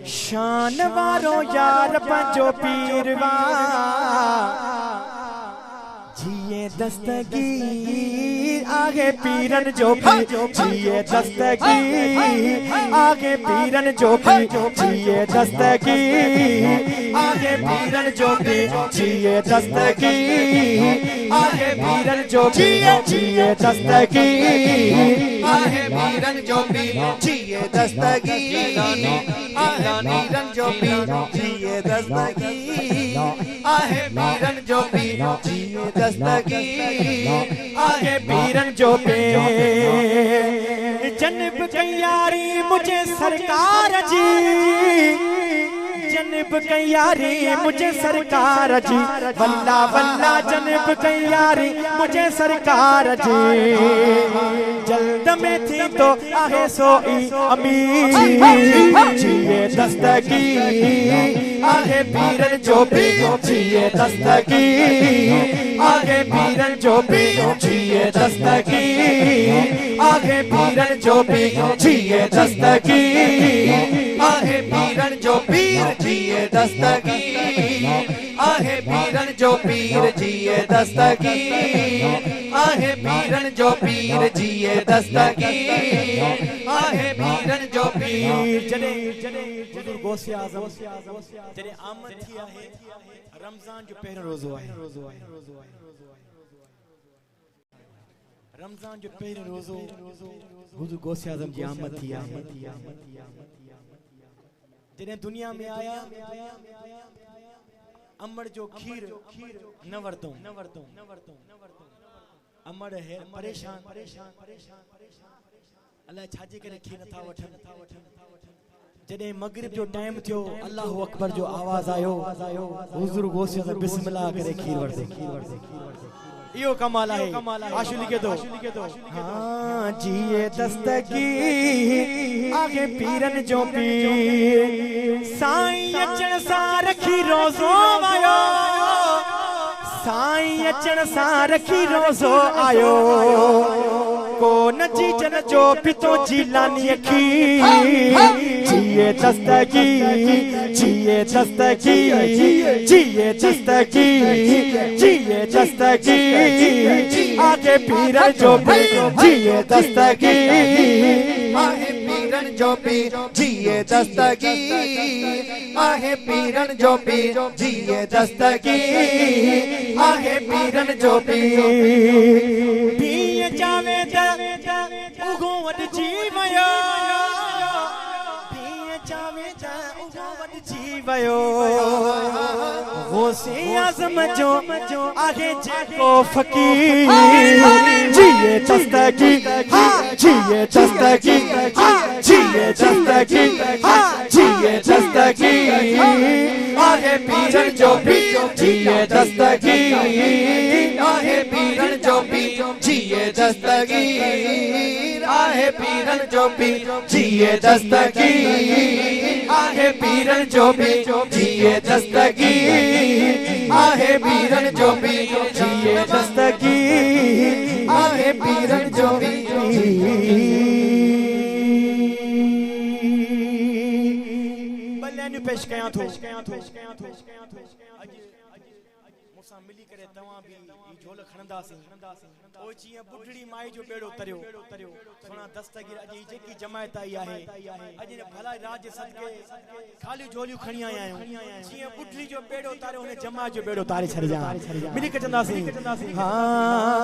शान वारो यार पंजो पीरवा जिए दस्तगीर आगे पीरन जो भी जिए दस्तगीर आगे पीरन जो भी जिए दस्तगीर आगे पीरन जो भी जिए दस्तगीर आगे पीरन जो भी जिए दस्तगीर आहे पीरन जो भी जिए दस्तगीर आहे पीरन जो भी जिए दस्तगीर आहे पीरन जो भी जिए दस्तगीर आगे पीरन जो भी जन्ब कयारी मुझे सरकार जी जन्ब कयारी मुझे सरकार जी वल्ला वल्ला जन्ब कयारी मुझे सरकार जी जल्द में थी तो आहे सोई अमीर जिए दस्तगीर आगे पीरन जो भी जिए दस्तगीर आगे पीरन जो भी जिए दस्तगीर आगे पीरन जो भी जिए दस्तगीर आहे पीरन जो पीर जिए दस्तगीर आहे पीरन जो पीर जिए दस्तगीर आहे पीरन जो पीर जिए दस्तगीर आहे पीरन जो पीर जने हुजूर गौसे आज़म जने आमद थी आहे रमजान जो पहिरों रोज़ो आहे रमजान जो पहिरों रोज़ो हुजूर गौसे आज़म जी आमद थी आहे जने दुनिया में आया अमर जो खीर न वरतो अमर है परेशान अल्लाह छाजे करे खीर नथा वठन जने मगरिब जो टाइम थियो अल्लाहु अकबर जो आवाज आयो हुजूर गौसे आज़म बिस्मिल्लाह करे खीर वरते यो कमाल है आशु लिखे दो हाँ जिए दस्तगीर आगे पीरन जो पीर साईं अचण सा रखी रोज़ो आयो साईं अचण सा रखी रोज़ो आयो को नची जन जो पितो जीलानी अखी जिए दस्तगीर जिए दस्तगीर जिए दस्तगीर जिए दस्तगीर आगे पीरन जो भी जिए दस्तगीर आहे पीरन जो पीर जिए दस्तगीर आहे पीरन जो पीर जिए दस्तगीर आहे पीरन जो पीर पीए जावे द उगो वड जीवयो पीए जावे द उगो वड जीवयो गौसे आज़म जो आगे जेको फकीर जिए दस्तगीर जिए दस्तगीर जिए दस्तगीर जिए दस्तगीर आहे पीरन जो भी जिए दस्तगीर आहे पीरन जो भी जिए दस्तगीर आहे पीरन जो भी जिए दस्तगीर आहे पीरन जो भी जिए दस्तगीर आहे पीरन जो भी जिए दस्तगीर आहे पीरन जो भी बल्ले पेश कया थो मुसा मिली करे तवा भी झोल खणदासी ओ जी बुढ़ड़ी माई जो बेड़ो तरियो सोना दस्तगीर अजी जेकी जमायत आई आहे अजी ने भला राज सदके खाली झोलियूं खणी आया आहियूं जी बुढ़ड़ी जो बेड़ो तारियो ने जमा जो बेड़ो तारे छड़ जा मिली के चंदासी हां